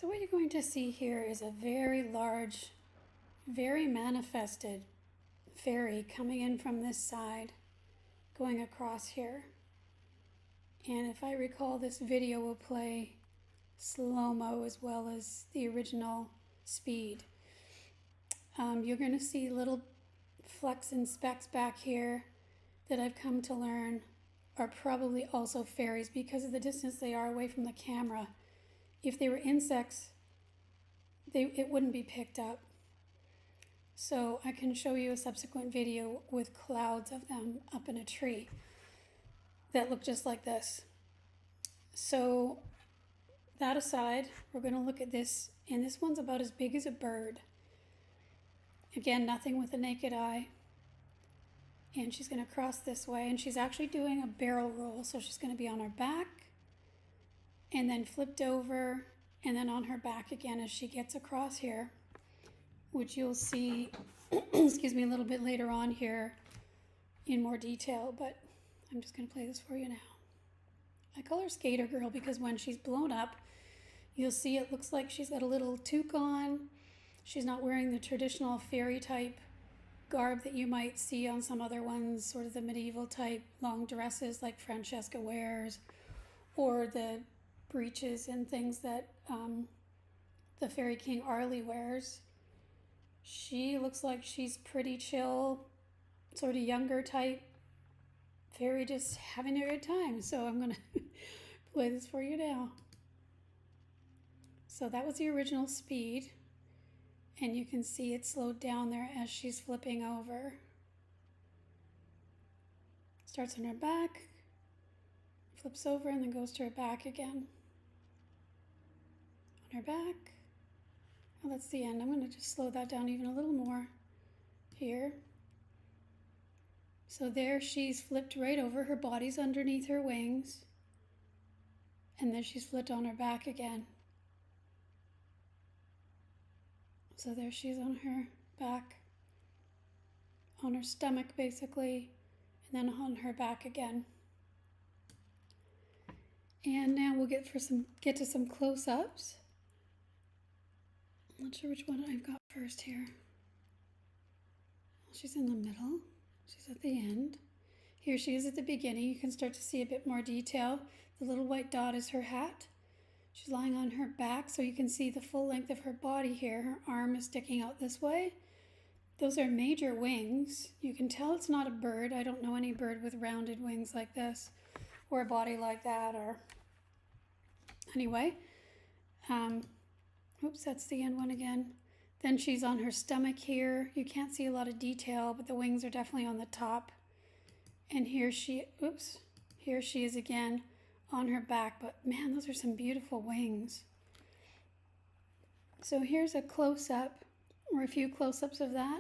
So what you're going to see here is a very large, very manifested fairy coming in from this side, going across here. And if I recall, this video will play slow-mo as well as the original speed. You're going to see little flecks and specks back here that I've come to learn are probably also fairies because of the distance they are away from the camera. If they were insects, it wouldn't be picked up. So I can show you a subsequent video with clouds of them up in a tree that look just like this. So that aside, we're going to look at this, and this one's about as big as a bird. Again, nothing with the naked eye. And she's going to cross this way, and she's actually doing a barrel roll. So she's going to be on her back, and then flipped over, and then on her back again as she gets across here, which you'll see, excuse me, a little bit later on here in more detail, but I'm just going to play this for you now. I call her Skater Girl because when she's blown up, you'll see it looks like she's got a little toque on. She's not wearing the traditional fairy type garb that you might see on some other ones, sort of the medieval type long dresses like Francesca wears, or the breeches and things that the Fairy King Arlie wears. She looks like she's pretty chill, sort of younger type fairy, just having a good time. So I'm gonna play this for you now. So that was the original speed, and you can see it slowed down there as she's flipping over. Starts on her back, flips over, and then goes to her back again. On her back. Oh, that's the end. I'm going to just slow that down even a little more here. So there she's flipped right over. Her body's underneath her wings. And then she's flipped on her back again. So there she is on her back, on her stomach basically, and then on her back again. And now we'll get to some close-ups. I'm not sure which one I've got first here. She's in the middle. She's at the end. Here she is at the beginning. You can start to see a bit more detail. The little white dot is her hat. She's lying on her back, so you can see the full length of her body here. Her arm is sticking out this way. Those are major wings. You can tell it's not a bird. I don't know any bird with rounded wings like this, or a body like that, or anyway. Oops, that's the end one again. Then she's on her stomach here. You can't see a lot of detail, but the wings are definitely on the top. And here she is again on her back, but man, those are some beautiful wings. So here's a close-up, or a few close-ups of that.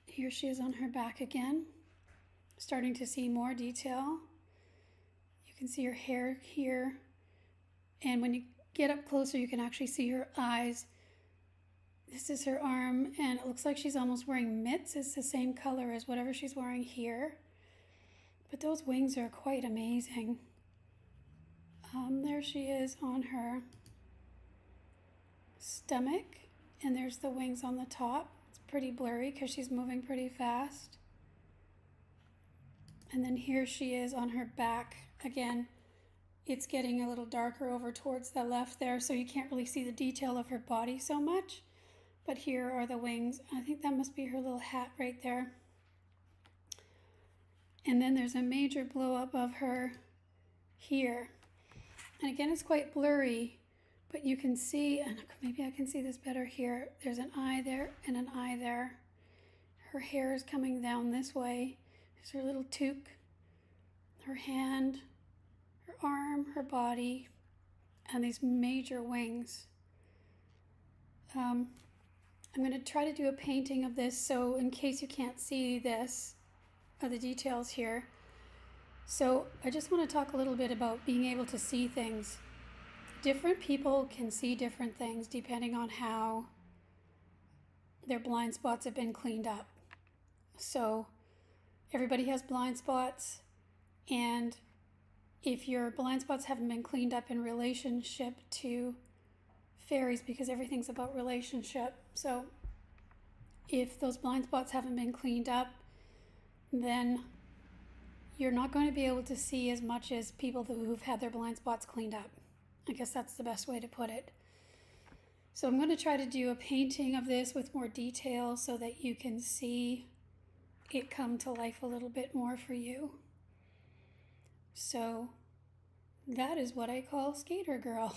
Here she is on her back again, starting to see more detail. You can see her hair here, and when you get up closer, you can actually see her eyes. This is her arm, and it looks like she's almost wearing mitts. It's the same color as whatever she's wearing here. But those wings are quite amazing. There she is on her stomach, and there's the wings on the top. It's pretty blurry because she's moving pretty fast. And then here she is on her back. Again, it's getting a little darker over towards the left there, so you can't really see the detail of her body so much. But here are the wings. I think that must be her little hat right there. And then there's a major blow up of her here. And again, it's quite blurry, but you can see, and maybe I can see this better here. There's an eye there and an eye there. Her hair is coming down this way. There's her little toque, her hand, her arm, her body, and these major wings. I'm going to try to do a painting of this, so in case you can't see this, the details here. So I just want to talk a little bit about being able to see things. Different people can see different things depending on how their blind spots have been cleaned up. So everybody has blind spots, and if your blind spots haven't been cleaned up in relationship to fairies, because everything's about relationship. So if those blind spots haven't been cleaned up, then you're not going to be able to see as much as people who've had their blind spots cleaned up. I guess that's the best way to put it. So I'm going to try to do a painting of this with more detail so that you can see it come to life a little bit more for you. So that is what I call Skater Girl.